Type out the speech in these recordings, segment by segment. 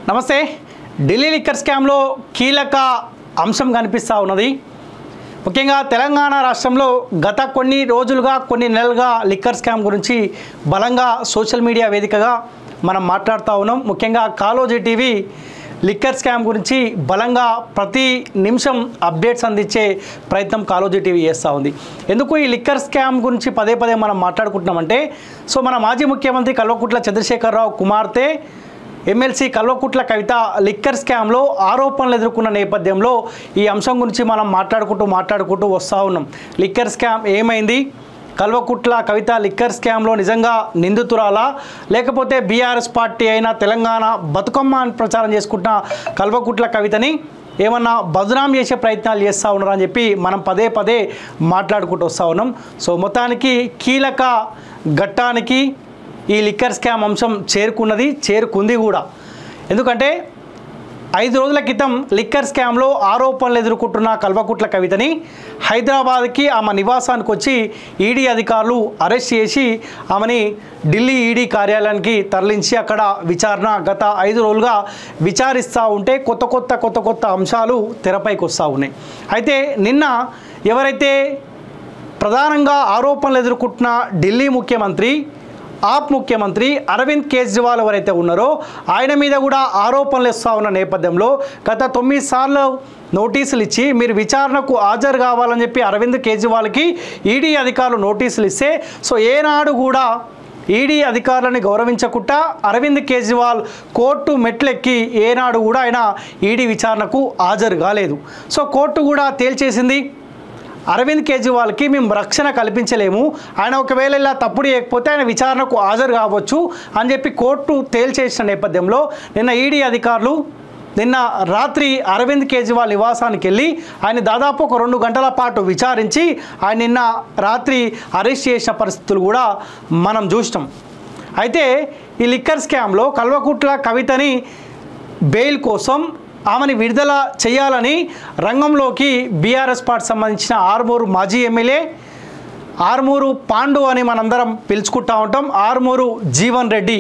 నమస్తే. ఢిల్లీ లిక్కర్ స్కామ్లో కీలక అంశం కనిపిస్తూ ఉన్నది. ముఖ్యంగా తెలంగాణ రాష్ట్రంలో గత కొన్ని రోజులుగా కొన్ని నెలలుగా లిక్కర్ స్కామ్ గురించి బలంగా సోషల్ మీడియా వేదికగా మనం మాట్లాడుతూ ఉన్నాం. ముఖ్యంగా కాలోజీ టీవీ లిక్కర్ స్కామ్ గురించి బలంగా ప్రతి నిమిషం అప్డేట్స్ అందించే ప్రయత్నం కాలోజీ టీవీ చేస్తూ ఉంది. ఎందుకు ఈ లిక్కర్ స్కామ్ గురించి పదే పదే మనం మాట్లాడుకుంటున్నామంటే, మన మాజీ ముఖ్యమంత్రి కల్వకుంట్ల చంద్రశేఖరరావు కుమార్తె ఎమ్మెల్సీ కల్వకుంట్ల కవిత లిక్కర్ స్కామ్లో ఆరోపణలు ఎదుర్కొన్న నేపథ్యంలో ఈ అంశం గురించి మనం మాట్లాడుకుంటూ వస్తూ ఉన్నాం. లిక్కర్ స్కామ్ ఏమైంది? కల్వకుంట్ల కవిత లిక్కర్ స్కామ్లో నిజంగా నిందితురాలా, లేకపోతే బీఆర్ఎస్ పార్టీ అయిన తెలంగాణ బతుకమ్మ అని ప్రచారం చేసుకుంటున్న కల్వకుంట్ల కవితని ఏమన్నా బదనాం చేసే ప్రయత్నాలు చేస్తూ ఉన్నారని చెప్పి మనం పదే పదే మాట్లాడుకుంటూ వస్తూ ఉన్నాం. మొత్తానికి కీలక ఘట్టానికి ఈ లిక్కర్ స్కామ్ అంశం చేరుకుంది కూడా. ఎందుకంటే 5 రోజుల క్రితం లిక్కర్ స్కామ్లో ఆరోపణలు ఎదుర్కొంటున్న కల్వకుంట్ల కవితని హైదరాబాద్కి ఆమె నివాసానికి వచ్చి ఈడీ అధికారులు అరెస్ట్ చేసి ఆమెని ఢిల్లీ ఈడీ కార్యాలయానికి తరలించి అక్కడ విచారణ గత 5 రోజులుగా విచారిస్తూ ఉంటే కొత్త అంశాలు తెరపైకి వస్తూ ఉన్నాయి. అయితే నిన్న ఎవరైతే ప్రధానంగా ఆరోపణలు ఎదుర్కొంటున్న ఢిల్లీ ముఖ్యమంత్రి ఆప్ ముఖ్యమంత్రి అరవింద్ కేజ్రీవాల్ ఎవరైతే ఉన్నారో ఆయన మీద కూడా ఆరోపణలు ఇస్తూ ఉన్న నేపథ్యంలో గత 9 సార్లు నోటీసులు ఇచ్చి మీరు విచారణకు హాజరు కావాలని చెప్పి అరవింద్ కేజ్రీవాల్కి ఈడీ అధికారులు నోటీసులు ఇస్తే ఏనాడు కూడా ఈడీ అధికారులని గౌరవించకుండా అరవింద్ కేజ్రీవాల్ కోర్టు మెట్లెక్కి ఏనాడు కూడా ఆయన ఈడీ విచారణకు హాజరు కాలేదు. కోర్టు కూడా తేల్చేసింది, అరవింద్ కేజ్రీవాల్కి మేము రక్షణ కల్పించలేము, ఆయన ఒకవేళ ఇలా తప్పుడు చేయకపోతే ఆయన విచారణకు హాజరు కావచ్చు అని చెప్పి కోర్టు తేల్చేసిన నేపథ్యంలో నిన్న ఈడీ అధికారులు నిన్న రాత్రి అరవింద్ కేజ్రీవాల్ నివాసానికి వెళ్ళి ఆయన దాదాపు ఒక 2 గంటల పాటు విచారించి ఆయన నిన్న రాత్రి అరెస్ట్ చేసిన పరిస్థితులు కూడా మనం చూసినాం. అయితే ఈ లిక్కర్ స్కామ్లో కల్వకుంట్ల కవితని బెయిల్ కోసం ఆమెని విడుదల చేయాలని రంగంలోకి బీఆర్ఎస్ పార్టీ సంబంధించిన ఆర్మూరు మాజీ ఎమ్మెల్యే ఆర్మూరు పాండు అని మనందరం పిలుచుకుంటూ ఉంటాం. ఆర్మూరు జీవన్ రెడ్డి,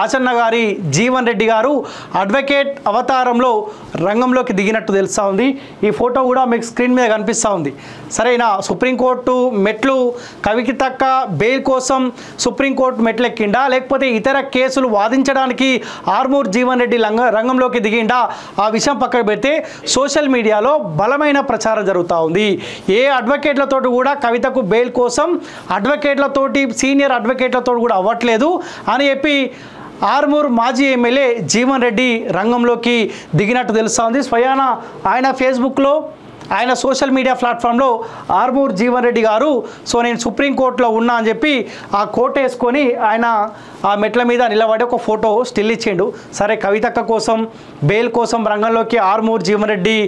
ఆచన్న గారి జీవన్ రెడ్డి గారు అడ్వకేట్ అవతారంలో రంగంలోకి దిగినట్టు తెలుస్తూ ఉంది. ఈ ఫోటో కూడా మీకు స్క్రీన్ మీద కనిపిస్తూ ఉంది. సరైన సుప్రీంకోర్టు మెట్లు కవితక్క బెయిల్ కోసం సుప్రీంకోర్టు మెట్లు ఎక్కిండా, లేకపోతే ఇతర కేసులు వాదించడానికి ఆర్మూరు జీవన్ రెడ్డి రంగంలోకి దిగిండా, ఆ విషయం పక్కన పెడితే సోషల్ మీడియాలో బలమైన ప్రచారం జరుగుతూ ఉంది. ఏ అడ్వకేట్లతో కూడా కవితకు బెయిల్ కోసం అడ్వకేట్లతోటి సీనియర్ అడ్వకేట్లతో కూడా అవ్వట్లేదు అని చెప్పి ఆర్మూర్ మాజీ ఎమ్మెల్యే జీవన్ రెడ్డి రంగంలోకి దిగినట్టు తెలుస్తోంది. స్వయాన ఆయన ఫేస్బుక్లో ఆయన సోషల్ మీడియా ప్లాట్ఫామ్లో ఆర్మూర్ జీవన్ రెడ్డి గారు నేను సుప్రీంకోర్టులో ఉన్నా అని చెప్పి ఆ కోట్ వేసుకొని ఆయన ఆ మెట్ల మీద నిలబడి ఒక ఫోటో స్టిల్ ఇచ్చిండు. సరే, కవితక్క కోసం బెయిల్ కోసం రంగంలోకి ఆర్మూర్ జీవన్ రెడ్డి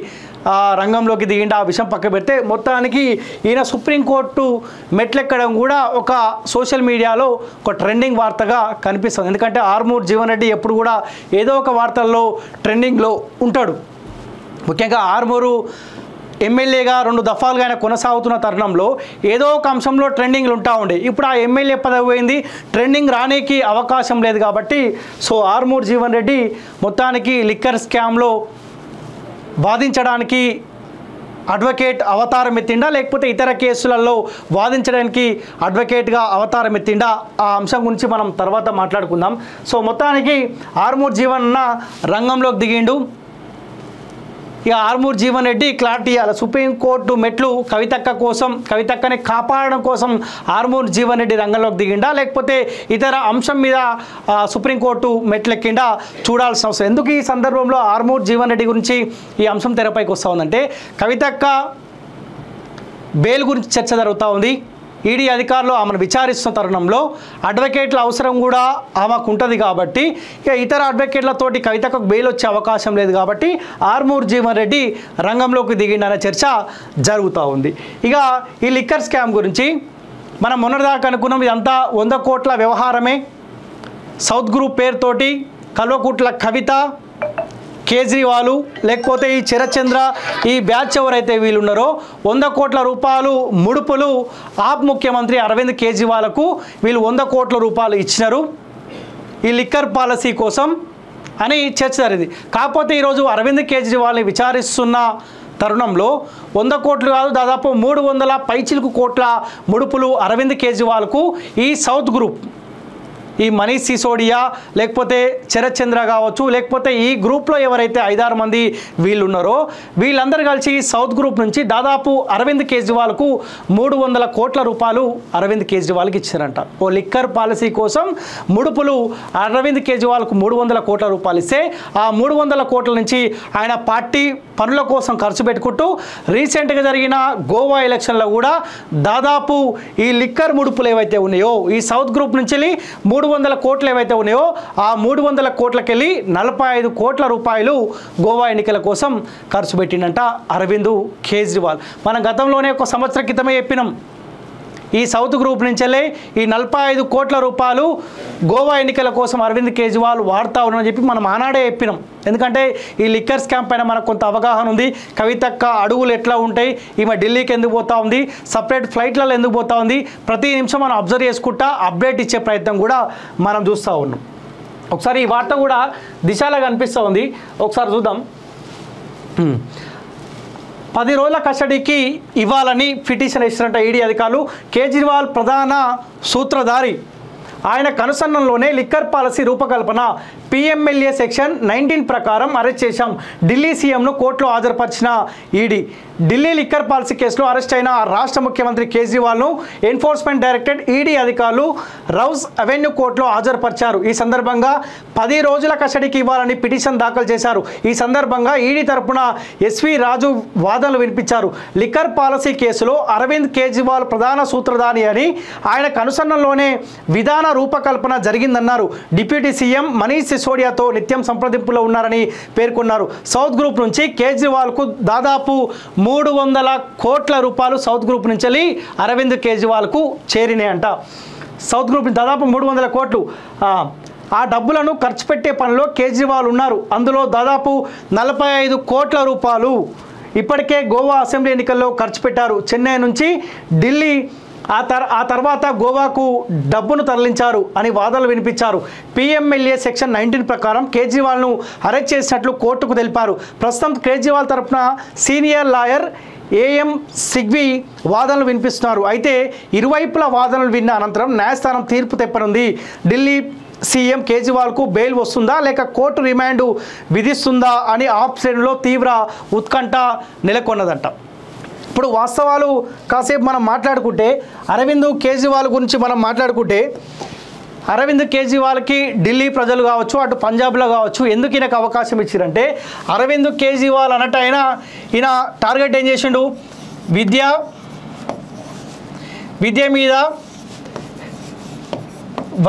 రంగంలోకి దిగిండి, ఆ విషయం పక్క పెడితే మొత్తానికి ఈయన సుప్రీంకోర్టు మెట్లెక్కడం కూడా ఒక సోషల్ మీడియాలో ఒక ట్రెండింగ్ వార్తగా కనిపిస్తుంది. ఎందుకంటే ఆర్మూర్ జీవన్ రెడ్డి ఎప్పుడు కూడా ఏదో ఒక వార్తల్లో ట్రెండింగ్లో ఉంటాడు. ముఖ్యంగా ఆర్మూరు ఎమ్మెల్యేగా 2 దఫాలుగా ఆయన కొనసాగుతున్న తరుణంలో ఏదో ఒక అంశంలో ట్రెండింగ్లు ఉంటా ఉండే. ఇప్పుడు ఆ ఎమ్మెల్యే పదవి పోయింది, ట్రెండింగ్ రానికి అవకాశం లేదు కాబట్టి ఆర్మూర్ జీవన్ రెడ్డి మొత్తానికి లిక్కర్ స్కామ్లో వాదించడానికి అడ్వకేట్ అవతారం ఎత్తిండా, లేకపోతే ఇతర కేసులలో వాదించడానికి అడ్వకేట్గా అవతారం ఎత్తిండా, ఆ అంశం గురించి మనం తర్వాత మాట్లాడుకుందాం. మొత్తానికి ఆర్మూర్ జీవన్ రంగంలోకి దిగిండు. ఇక ఆర్మూర్ జీవన్ రెడ్డి క్లారిటీ ఇవ్వాలి. సుప్రీంకోర్టు మెట్లు కవితక్కని కాపాడడం కోసం ఆర్మూర్ జీవన్ రెడ్డి రంగంలోకి దిగిండా, లేకపోతే ఇతర అంశం మీద సుప్రీంకోర్టు మెట్లు ఎక్కిండా చూడాల్సిన అవసరం. ఎందుకు ఈ సందర్భంలో ఆర్మూర్ జీవన్ రెడ్డి గురించి ఈ అంశం తెరపైకి వస్తూ ఉందంటే, కవితక్క బెయిల్ గురించి చర్చ జరుగుతూ ఉంది. ఈడీ అధికారులు ఆమెను విచారిస్తున్న తరుణంలో అడ్వకేట్ల అవసరం కూడా ఆమెకు ఉంటుంది కాబట్టి ఇక ఇతర అడ్వకేట్లతోటి కవితకు బెయిల్ వచ్చే అవకాశం లేదు కాబట్టి ఆర్మూర్ జీవన్ రెడ్డి రంగంలోకి దిగిండనే చర్చ జరుగుతూ ఉంది. ఇక ఈ లిక్కర్ స్కామ్ గురించి మనం మొన్నటిదాకా అనుకున్నాం, ఇదంతా 100 కోట్ల వ్యవహారమే. సౌత్ గ్రూప్ పేరుతోటి కల్వకుంట్ల కవిత, కేజ్రీవాల్ లేకపోతే ఈ చరచంద్ర ఈ బ్యాచ్ ఎవరైతే వీళ్ళు ఉన్నారో 100 కోట్ల రూపాయలు ముడుపులు ఆప్ ముఖ్యమంత్రి అరవింద్ కేజ్రీవాల్కు వీళ్ళు 100 కోట్ల రూపాయలు ఇచ్చినారు ఈ లిక్కర్ పాలసీ కోసం. అని చర్చ జరిగింది. కాకపోతే ఈరోజు అరవింద్ కేజ్రీవాల్ని విచారిస్తున్న తరుణంలో 100 కోట్లు కాదు, దాదాపు 300 పైచిలుకు కోట్ల ముడుపులు అరవింద్ కేజ్రీవాల్కు ఈ సౌత్ గ్రూప్, ఈ మనీష్ సిసోడియా లేకపోతే శరత్ చంద్ర కావచ్చు, లేకపోతే ఈ గ్రూప్లో ఎవరైతే 5-6 మంది వీళ్ళు ఉన్నారో వీళ్ళందరూ కలిసి సౌత్ గ్రూప్ నుంచి దాదాపు అరవింద్ కేజ్రీవాల్కు 300 కోట్ల రూపాయలు అరవింద్ కేజ్రీవాల్కి ఇచ్చారంట. ఓ లిక్కర్ పాలసీ కోసం ముడుపులు అరవింద్ కేజ్రీవాల్కు 300 కోట్ల రూపాయలు ఇస్తే ఆ 300 కోట్ల నుంచి ఆయన పార్టీ పనుల కోసం ఖర్చు పెట్టుకుంటూ రీసెంట్గా జరిగిన గోవా ఎలక్షన్లో కూడా దాదాపు ఈ లిక్కర్ ముడుపులు ఏవైతే ఉన్నాయో ఈ సౌత్ గ్రూప్ నుంచి 300 కోట్లు ఏవైతే ఉన్నాయో ఆ 300 కోట్లకి వెళ్ళి 45 కోట్ల రూపాయలు గోవా ఎన్నికల కోసం ఖర్చు పెట్టిండంట అరవింద్ కేజ్రీవాల్. మనం గతంలోనే ఒక సంవత్సరం క్రితమే చెప్పినాం, ఈ సౌత్ గ్రూప్ నుంచెల్లే ఈ 45 కోట్ల రూపాయలు గోవా ఎన్నికల కోసం అరవింద్ కేజ్రీవాల్ వాడుతూ ఉన్నారని చెప్పి మనం ఆనాడే చెప్పినాం. ఎందుకంటే ఈ లిక్కర్ స్కామ్ పైన మనకు కొంత అవగాహన ఉంది. కవితక్క అడుగులు ఎట్లా ఉంటాయి, ఈమె ఢిల్లీకి ఎందుకు పోతా ఉంది, సపరేట్ ఫ్లైట్లలో ఎందుకు పోతా ఉంది, ప్రతి నిమిషం మనం అబ్జర్వ్ చేసుకుంటా అప్డేట్ ఇచ్చే ప్రయత్నం కూడా మనం చూస్తూ ఉన్నాం. ఒకసారి ఈ వార్త కూడా దిశలో కనిపిస్తూ ఉంది, ఒకసారి చూద్దాం. 10 రోజుల కస్టడీకి ఇవ్వాలని పిటిషన్ ఇచ్చినట్టు ఈడీ అధికారులు. కేజ్రీవాల్ ప్రధాన సూత్రధారి, ఆయన కనుసన్నల్లోనే లిక్కర్ పాలసీ రూపకల్పన, పిఎంఎల్ఏ సెక్షన్ 19 ప్రకారం అరెస్ట్ చేశాం. ఢిల్లీ సీఎంను కోర్టులో హాజరుపరిచిన ఈడీ. ఢిల్లీ లిక్కర్ పాలసీ కేసులో అరెస్ట్ అయిన రాష్ట్ర ముఖ్యమంత్రి కేజ్రీవాల్ను ఎన్ఫోర్స్మెంట్ డైరెక్టరేట్ ఈడీ అధికారులు రౌస్ అవెన్యూ కోర్టులో హాజరుపరిచారు. ఈ సందర్భంగా 10 రోజుల కస్టడీకి ఇవ్వాలని పిటిషన్ దాఖలు చేశారు. ఈ సందర్భంగా ఈడీ తరపున ఎస్వి రాజు వాదనలు వినిపించారు. లిక్కర్ పాలసీ కేసులో అరవింద్ కేజ్రీవాల్ ప్రధాన సూత్రధారి అని, ఆయన కనుసన్నల్లోనే విధాన రూపకల్పన జరిగిందన్నారు. డిప్యూటీ సీఎం మనీష్ సిసోడియాతో నిత్యం సంప్రదింపులో ఉన్నారని పేర్కొన్నారు. సౌత్ గ్రూప్ నుంచి కేజ్రీవాల్కు దాదాపు 300 కోట్ల రూపాయలు సౌత్ గ్రూప్ నుంచి అరవింద్ కేజ్రీవాల్కు చేరినాయంట. సౌత్ గ్రూప్ దాదాపు 300 కోట్లు. ఆ డబ్బులను ఖర్చు పెట్టే పనిలో కేజ్రీవాల్ ఉన్నారు. అందులో దాదాపు 45 కోట్ల రూపాయలు ఇప్పటికే గోవా అసెంబ్లీ ఎన్నికల్లో ఖర్చు పెట్టారు. చెన్నై నుంచి ఢిల్లీ, ఆ తర్వాత గోవాకు డబ్బును తరలించారు అని వాదనలు వినిపించారు. పిఎంఎల్ఏ సెక్షన్ 19 ప్రకారం కేజ్రీవాల్ను అరెస్ట్ చేసినట్లు కోర్టుకు తెలిపారు. ప్రస్తుతం కేజ్రీవాల్ తరపున సీనియర్ లాయర్ ఏఎం సిగ్వి వాదనలు వినిపిస్తున్నారు. అయితే ఇరువైపుల వాదనలు విన్న అనంతరం న్యాయస్థానం తీర్పు తెప్పనుంది. ఢిల్లీ సీఎం కేజ్రీవాల్కు బెయిల్ వస్తుందా లేక కోర్టు రిమాండ్ విధిస్తుందా అని ఆప్ శ్రేణులో తీవ్ర ఉత్కంఠ నెలకొన్నదంట. ఇప్పుడు వాస్తవాలు కాసేపు మనం మాట్లాడుకుంటే, అరవింద్ కేజ్రీవాల్ గురించి మనం మాట్లాడుకుంటే, అరవింద్ కేజ్రీవాల్కి ఢిల్లీ ప్రజలు కావచ్చు, అటు పంజాబ్లో కావచ్చు, ఎందుకు ఈయనకు అవకాశం ఇచ్చారంటే, అరవింద్ కేజ్రీవాల్ అన్నట్టు ఈయన టార్గెట్ ఏం చేసిండు, విద్య మీద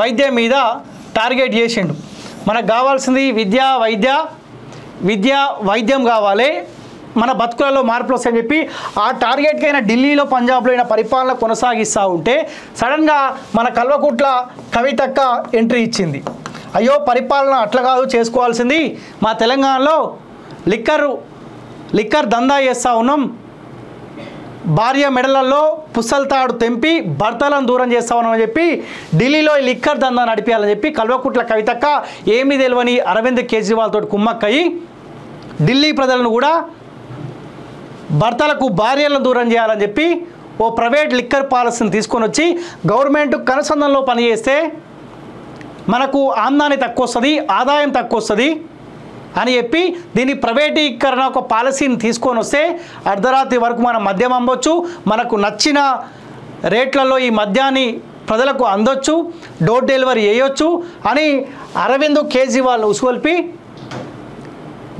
వైద్యం మీద టార్గెట్ చేసిండు. మనకు కావాల్సింది విద్య వైద్యం కావాలి, మన బతుకులలో మార్పులు వస్తాయని చెప్పి ఆ టార్గెట్కి అయినా ఢిల్లీలో పంజాబ్లో అయినా పరిపాలన కొనసాగిస్తూ ఉంటే సడన్గా మన కల్వకుట్ల కవితక్క ఎంట్రీ ఇచ్చింది. అయ్యో పరిపాలన అట్లా కాదు చేసుకోవాల్సింది, మా తెలంగాణలో లిక్కర్ దందా చేస్తూ ఉన్నాం, భార్య మెడలలో పుస్తలతాడు తెంపి భర్తలను దూరం చేస్తా ఉన్నామని చెప్పి ఢిల్లీలో లిక్కర్ దందా నడిపించాలని చెప్పి కల్వకుట్ల కవితక్క ఏమీ తెలియని అరవింద్ కేజ్రీవాల్ తోటి కుమ్మక్కయి ఢిల్లీ ప్రజలను కూడా భర్తలకు భార్యలను దూరం చేయాలని చెప్పి ఓ ప్రైవేట్ లిక్కర్ పాలసీని తీసుకొని వచ్చి గవర్నమెంట్ కనుసంధానంలో పనిచేస్తే మనకు ఆమ్దాని తక్కువ వస్తుంది, ఆదాయం తక్కువ వస్తుంది అని చెప్పి దీని ప్రైవేటీకరణ ఒక పాలసీని తీసుకొని వస్తే అర్ధరాత్రి వరకు మనం మద్యం అమ్మొచ్చు, మనకు నచ్చిన రేట్లలో ఈ మద్యాన్ని ప్రజలకు అందొచ్చు, డోర్ డెలివరీ చేయొచ్చు అని అరవింద్ కేజ్రీవాల్ ఉసుగొల్పి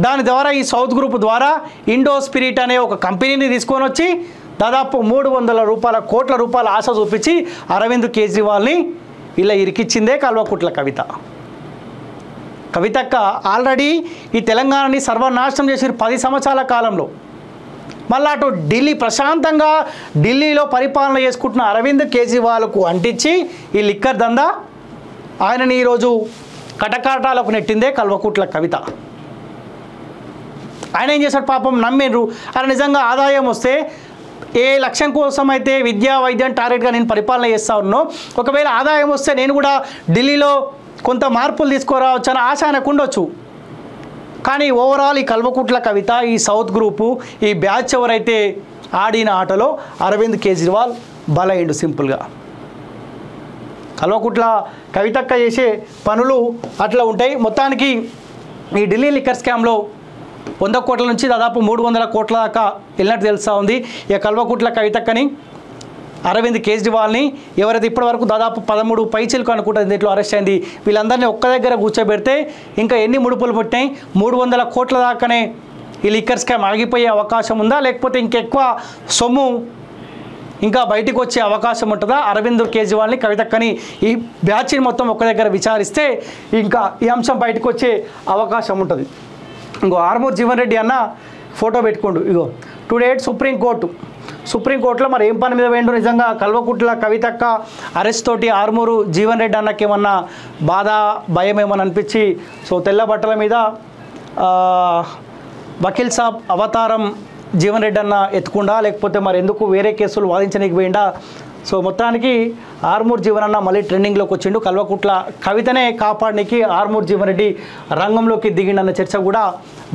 దాని ద్వారా ఈ సౌత్ గ్రూప్ ద్వారా ఇండో స్పిరిట్ అనే ఒక కంపెనీని తీసుకొని వచ్చి దాదాపు 300 కోట్ల రూపాయల ఆశ చూపించి అరవింద్ కేజ్రీవాల్ని ఇలా ఇరికిచ్చిందే కల్వకుట్ల కవితక్క ఆల్రెడీ ఈ తెలంగాణని సర్వనాశనం చేసిన 10 సంవత్సరాల కాలంలో. మళ్ళీ అటు ఢిల్లీ ప్రశాంతంగా ఢిల్లీలో పరిపాలన చేసుకుంటున్న అరవింద్ కేజ్రీవాల్కు అంటించి ఈ లిక్కర్ దందా ఆయనని ఈరోజు కటకాటాలకు నెట్టిందే కల్వకుట్ల కవిత. ఆయన ఏం చేశాడు పాపం, నమ్మిండ్రు. ఆయన నిజంగా ఆదాయం వస్తే ఏ లక్ష్యం కోసం అయితే విద్యా వైద్యం టార్గెట్గా నేను పరిపాలన చేస్తా ఉన్నాను, ఒకవేళ ఆదాయం వస్తే నేను కూడా ఢిల్లీలో కొంత మార్పులు తీసుకురావచ్చు అని ఆశ ఆయనకు ఉండొచ్చు. కానీ ఓవరాల్ ఈ కల్వకుట్ల కవిత, ఈ సౌత్ గ్రూపు, ఈ బ్యాచ్ ఎవరైతే ఆడిన ఆటలో అరవింద్ కేజ్రీవాల్ బలైండు. సింపుల్గా కల్వకుట్ల కవితక్క చేసే పనులు అట్లా ఉంటాయి. మొత్తానికి ఈ ఢిల్లీ లిక్కర్ స్కామ్లో 100 కోట్ల నుంచి దాదాపు 300 కోట్ల దాకా వెళ్ళినట్టు తెలుస్తూ ఉంది. ఇక కల్వకుట్ల కవితక్కని, అరవింద్ కేజ్రీవాల్ని ఎవరైతే ఇప్పటివరకు దాదాపు 13 పైచీలకు అనుకుంటుంది దీంట్లో అరెస్ట్ అయింది, వీళ్ళందరినీ ఒక్క దగ్గర కూర్చోబెడితే ఇంకా ఎన్ని ముడుపులు పుట్టినాయి, 300 కోట్ల దాకానే ఈ లిక్కర్ స్కామ్ ఆగిపోయే అవకాశం ఉందా, లేకపోతే ఇంకెక్కువ సొమ్ము ఇంకా బయటికి వచ్చే అవకాశం ఉంటుందా? అరవింద్ కేజ్రీవాల్ని, కవితక్కని, ఈ బ్యాచ్ని మొత్తం ఒక్క దగ్గర విచారిస్తే ఇంకా ఈ అంశం బయటకు వచ్చే అవకాశం ఉంటుంది. ఇంకో ఆర్మూర్ జీవన్ రెడ్డి అన్న ఫోటో పెట్టుకోండు. ఇగో టుడే సుప్రీంకోర్టులో మరి ఏం పని మీద వేయండు? నిజంగా కల్వకుట్ల కవితక్క అరెస్ట్ తోటి ఆర్మూరు జీవన్ రెడ్డి అన్నకి ఏమన్నా బాధ, భయం ఏమని అనిపించి సో తెల్ల బట్టల మీద వకీల్ సాబ్ అవతారం జీవన్ రెడ్డి అన్న ఎత్తుకుండా, లేకపోతే మరి ఎందుకు వేరే కేసులు వాదించడానికి పోయిండా? సో మొత్తానికి ఆర్మూర్ జీవన్ అన్న మళ్ళీ ట్రెండింగ్లోకి వచ్చిండు. కల్వకుట్ల కవితనే కాపాడడానికి ఆర్మూర్ జీవన్ రెడ్డి రంగంలోకి దిగిండన్న చర్చ కూడా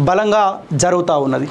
బలంగా జరుగుతూ ఉన్నది.